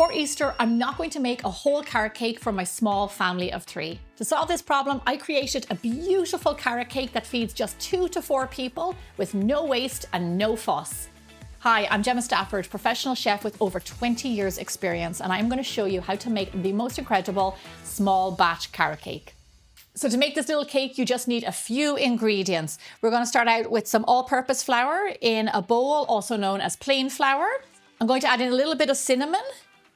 For Easter, I'm not going to make a whole carrot cake for my small family of 3. To solve this problem, I created a beautiful carrot cake that feeds just 2 to 4 people with no waste and no fuss. Hi, I'm Gemma Stafford, professional chef with over 20 years experience, and I'm going to show you how to make the most incredible small batch carrot cake. So to make this little cake, you just need a few ingredients. We're going to start out with some all-purpose flour in a bowl, also known as plain flour. I'm going to add in a little bit of cinnamon,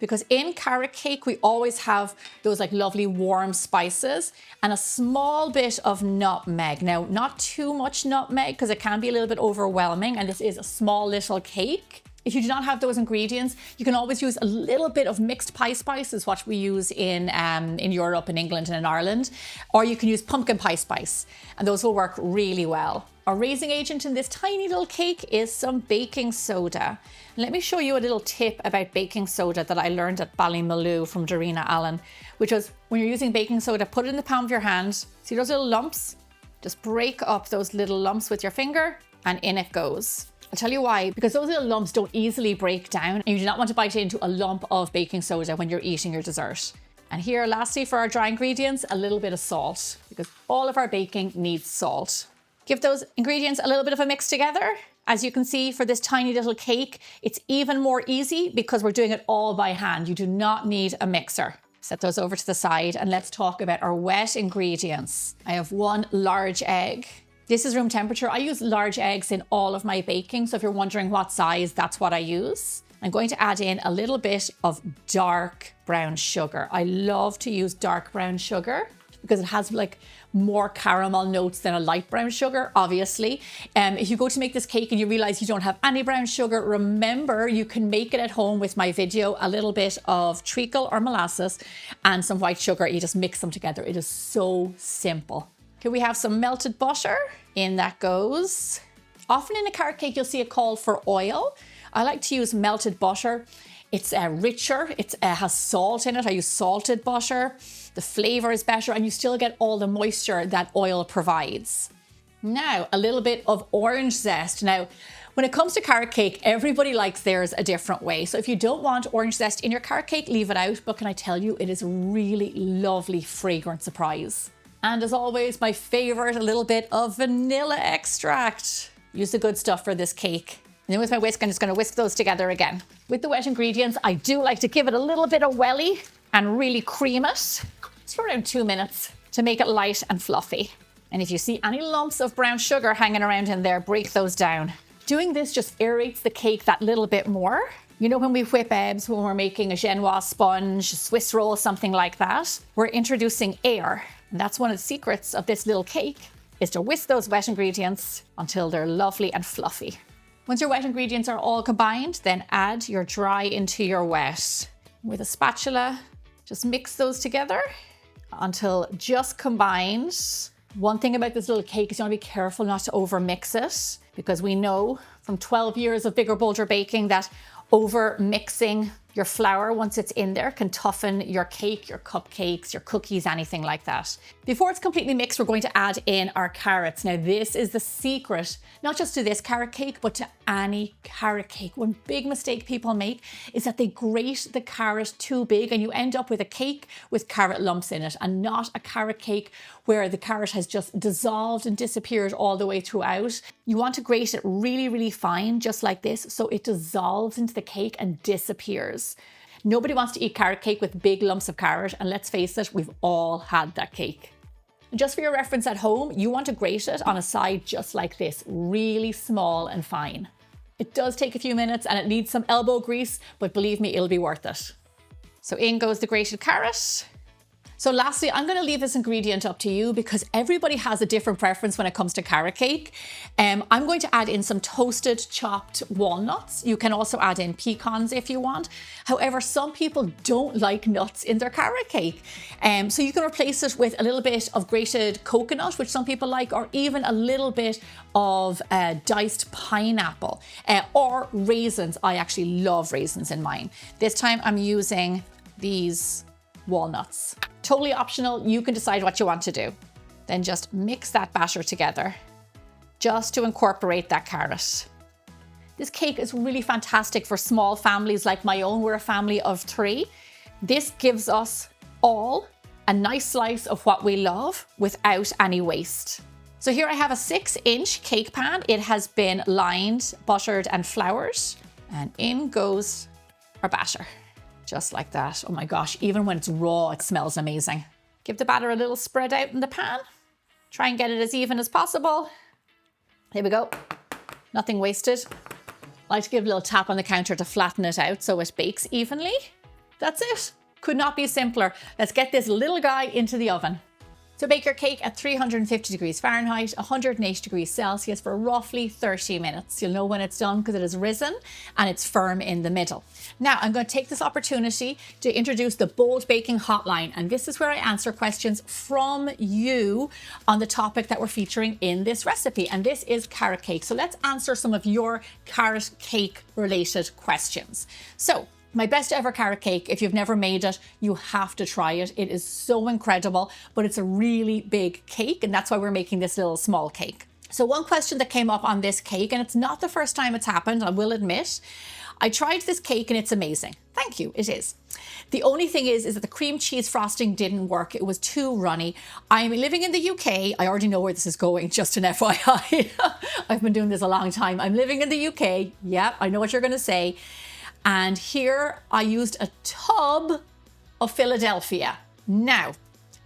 because in carrot cake, we always have those like lovely warm spices, and a small bit of nutmeg. Now, not too much nutmeg because it can be a little bit overwhelming, and this is a small little cake. If you do not have those ingredients, you can always use a little bit of mixed pie spice, is what we use in Europe, in England and in Ireland, or you can use pumpkin pie spice, and those will work really well. Our raising agent in this tiny little cake is some baking soda. Let me show you a little tip about baking soda that I learned at Ballymaloe from Darina Allen, which was when you're using baking soda, put it in the palm of your hand. See those little lumps? Just break up those little lumps with your finger and in it goes. I'll tell you why, because those little lumps don't easily break down and you do not want to bite into a lump of baking soda when you're eating your dessert. And here, lastly, for our dry ingredients, a little bit of salt, because all of our baking needs salt. Give those ingredients a little bit of a mix together. As you can see, for this tiny little cake, it's even more easy because we're doing it all by hand. You do not need a mixer. Set those over to the side and let's talk about our wet ingredients. I have 1 large egg. This is room temperature. I use large eggs in all of my baking, so if you're wondering what size, that's what I use. I'm going to add in a little bit of dark brown sugar. I love to use dark brown sugar because it has like more caramel notes than a light brown sugar, obviously. If you go to make this cake and you realize you don't have any brown sugar, remember you can make it at home with my video, a little bit of treacle or molasses and some white sugar. You just mix them together. It is so simple. Here we have some melted butter. In that goes. Often in a carrot cake, you'll see a call for oil. I like to use melted butter. It's richer, it has salt in it. I use salted butter. The flavor is better and you still get all the moisture that oil provides. Now, a little bit of orange zest. Now, when it comes to carrot cake, everybody likes theirs a different way. So if you don't want orange zest in your carrot cake, leave it out. But can I tell you, it is a really lovely, fragrant surprise. And as always, my favorite, a little bit of vanilla extract. Use the good stuff for this cake. And then with my whisk, I'm just going to whisk those together again. With the wet ingredients, I do like to give it a little bit of welly and really cream it. It's for around 2 minutes to make it light and fluffy. And if you see any lumps of brown sugar hanging around in there, break those down. Doing this just aerates the cake that little bit more. You know, when we whip eggs, when we're making a Genoa sponge, a Swiss roll, something like that, we're introducing air. And that's one of the secrets of this little cake, is to whisk those wet ingredients until they're lovely and fluffy. Once your wet ingredients are all combined, then add your dry into your wet. With a spatula, just mix those together until just combined. One thing about this little cake is you want to be careful not to over mix it, because we know from 12 years of bigger, bolder baking that over mixing your flour once it's in there can toughen your cake, your cupcakes, your cookies, anything like that. Before it's completely mixed, we're going to add in our carrots. Now this is the secret, not just to this carrot cake, but to any carrot cake. One big mistake people make is that they grate the carrot too big and you end up with a cake with carrot lumps in it and not a carrot cake where the carrot has just dissolved and disappeared all the way throughout. You want to grate it really, really fine, just like this, so it dissolves into the cake and disappears. Nobody wants to eat carrot cake with big lumps of carrot, and let's face it, we've all had that cake. And just for your reference at home, you want to grate it on a side just like this, really small and fine. It does take a few minutes and it needs some elbow grease, but believe me, it'll be worth it. So in goes the grated carrot. So lastly, I'm going to leave this ingredient up to you because everybody has a different preference when it comes to carrot cake. I'm going to add in some toasted chopped walnuts. You can also add in pecans if you want. However, some people don't like nuts in their carrot cake. So you can replace it with a little bit of grated coconut, which some people like, or even a little bit of diced pineapple or raisins. I actually love raisins in mine. This time I'm using these walnuts. Totally optional, you can decide what you want to do. Then just mix that batter together just to incorporate that carrot. This cake is really fantastic for small families like my own. We're a family of 3. This gives us all a nice slice of what we love without any waste. So here I have a 6-inch cake pan. It has been lined, buttered and floured. And in goes our batter. Just like that. Oh my gosh, even when it's raw, it smells amazing. Give the batter a little spread out in the pan. Try and get it as even as possible. There we go. Nothing wasted. I like to give a little tap on the counter to flatten it out so it bakes evenly. That's it. Could not be simpler. Let's get this little guy into the oven. So bake your cake at 350 degrees Fahrenheit, 180 degrees Celsius for roughly 30 minutes. You'll know when it's done because it has risen and it's firm in the middle. Now I'm going to take this opportunity to introduce the bold baking hotline. And this is where I answer questions from you on the topic that we're featuring in this recipe. And this is carrot cake. So let's answer some of your carrot cake related questions. So my best ever carrot cake, if you've never made it, you have to try it. It is so incredible, but it's a really big cake, and that's why we're making this little small cake. So one question that came up on this cake, and it's not the first time it's happened, I will admit. I tried this cake and it's amazing. Thank you, it is. The only thing is that the cream cheese frosting didn't work. It was too runny. I'm living in the UK. I already know where this is going, just an FYI. I've been doing this a long time. I'm living in the UK. Yeah, I know what you're gonna say. And here I used a tub of Philadelphia. Now,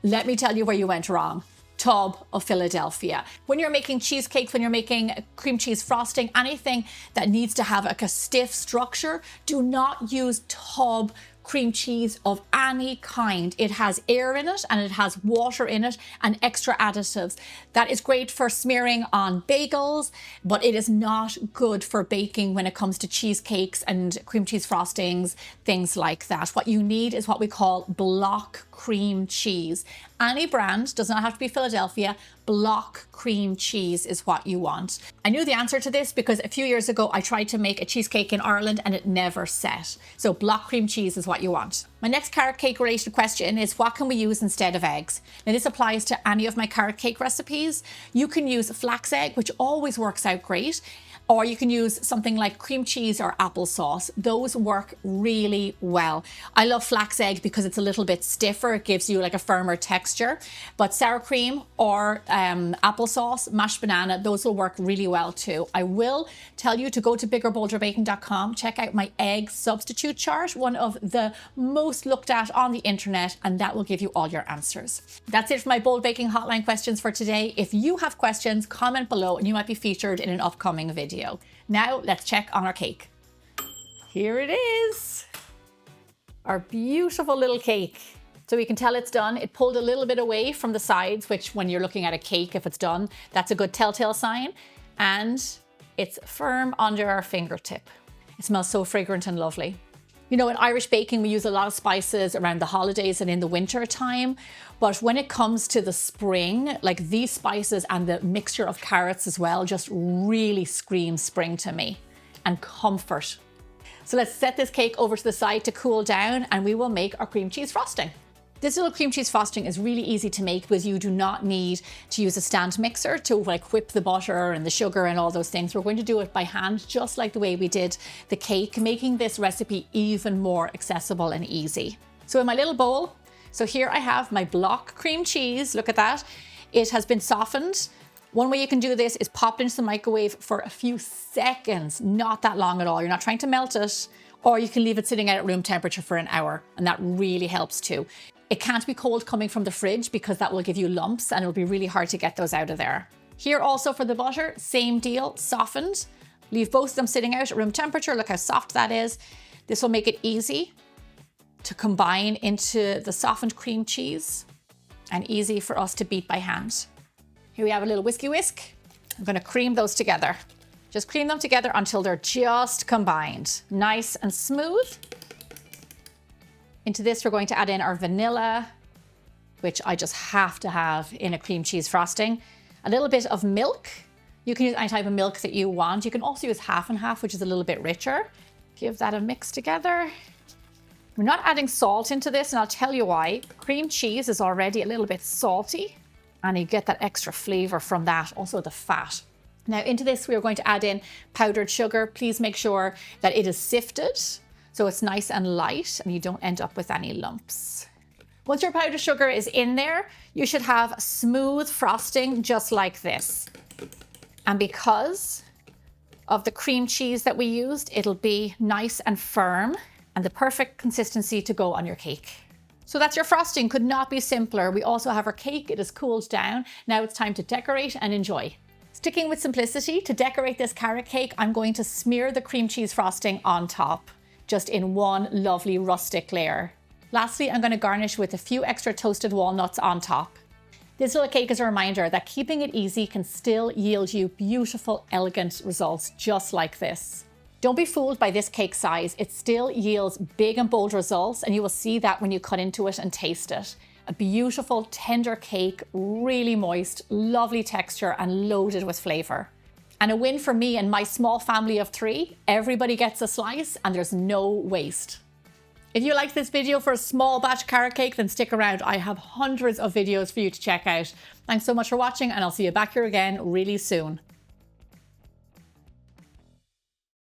let me tell you where you went wrong. Tub of Philadelphia. When you're making cheesecakes, when you're making cream cheese frosting, anything that needs to have like a stiff structure, do not use tub cream cheese of any kind. It has air in it and it has water in it and extra additives. That is great for smearing on bagels, but it is not good for baking when it comes to cheesecakes and cream cheese frostings, things like that. What you need is what we call block cream cheese. Any brand, does not have to be Philadelphia, block cream cheese is what you want. I knew the answer to this because a few years ago I tried to make a cheesecake in Ireland and it never set. So block cream cheese is what you want. My next carrot cake related question is what can we use instead of eggs? Now this applies to any of my carrot cake recipes. You can use flax egg, which always works out great. Or you can use something like cream cheese or applesauce. Those work really well. I love flax egg because it's a little bit stiffer. It gives you like a firmer texture. But sour cream or applesauce, mashed banana, those will work really well too. I will tell you to go to biggerbolderbaking.com, check out my egg substitute chart, one of the most looked at on the internet, and that will give you all your answers. That's it for my bold baking hotline questions for today. If you have questions, comment below and you might be featured in an upcoming video. Now let's check on our cake. Here it is, our beautiful little cake. So we can tell it's done. It pulled a little bit away from the sides, which when you're looking at a cake, if it's done, that's a good telltale sign. And it's firm under our fingertip. It smells so fragrant and lovely. You know, in Irish baking, we use a lot of spices around the holidays and in the winter time. But when it comes to the spring, like these spices and the mixture of carrots as well, just really scream spring to me and comfort. So let's set this cake over to the side to cool down and we will make our cream cheese frosting. This little cream cheese frosting is really easy to make because you do not need to use a stand mixer to like whip the butter and the sugar and all those things. We're going to do it by hand, just like the way we did the cake, making this recipe even more accessible and easy. So in my little bowl, so here I have my block cream cheese. Look at that. It has been softened. One way you can do this is pop it into the microwave for a few seconds, not that long at all. You're not trying to melt it, or you can leave it sitting out at room temperature for an hour, and that really helps too. It can't be cold coming from the fridge because that will give you lumps and it'll be really hard to get those out of there. Here also for the butter, same deal, softened. Leave both of them sitting out at room temperature. Look how soft that is. This will make it easy to combine into the softened cream cheese and easy for us to beat by hand. Here we have a little whisk. I'm gonna cream those together. Just cream them together until they're just combined. Nice and smooth. Into this, we're going to add in our vanilla, which I just have to have in a cream cheese frosting. A little bit of milk. You can use any type of milk that you want. You can also use half and half, which is a little bit richer. Give that a mix together. We're not adding salt into this, and I'll tell you why. Cream cheese is already a little bit salty, and you get that extra flavor from that, also the fat. Now into this, we are going to add in powdered sugar. Please make sure that it is sifted so it's nice and light and you don't end up with any lumps. Once your powdered sugar is in there, you should have smooth frosting just like this. And because of the cream cheese that we used, it'll be nice and firm and the perfect consistency to go on your cake. So that's your frosting, could not be simpler. We also have our cake, it has cooled down. Now it's time to decorate and enjoy. Sticking with simplicity, to decorate this carrot cake, I'm going to smear the cream cheese frosting on top, just in one lovely rustic layer. Lastly, I'm going to garnish with a few extra toasted walnuts on top. This little cake is a reminder that keeping it easy can still yield you beautiful, elegant results just like this. Don't be fooled by this cake size. It still yields big and bold results, and you will see that when you cut into it and taste it. A beautiful, tender cake, really moist, lovely texture, and loaded with flavor. And a win for me and my small family of 3. Everybody gets a slice and there's no waste. If you liked this video for a small batch carrot cake, then stick around. I have hundreds of videos for you to check out. Thanks so much for watching, and I'll see you back here again really soon.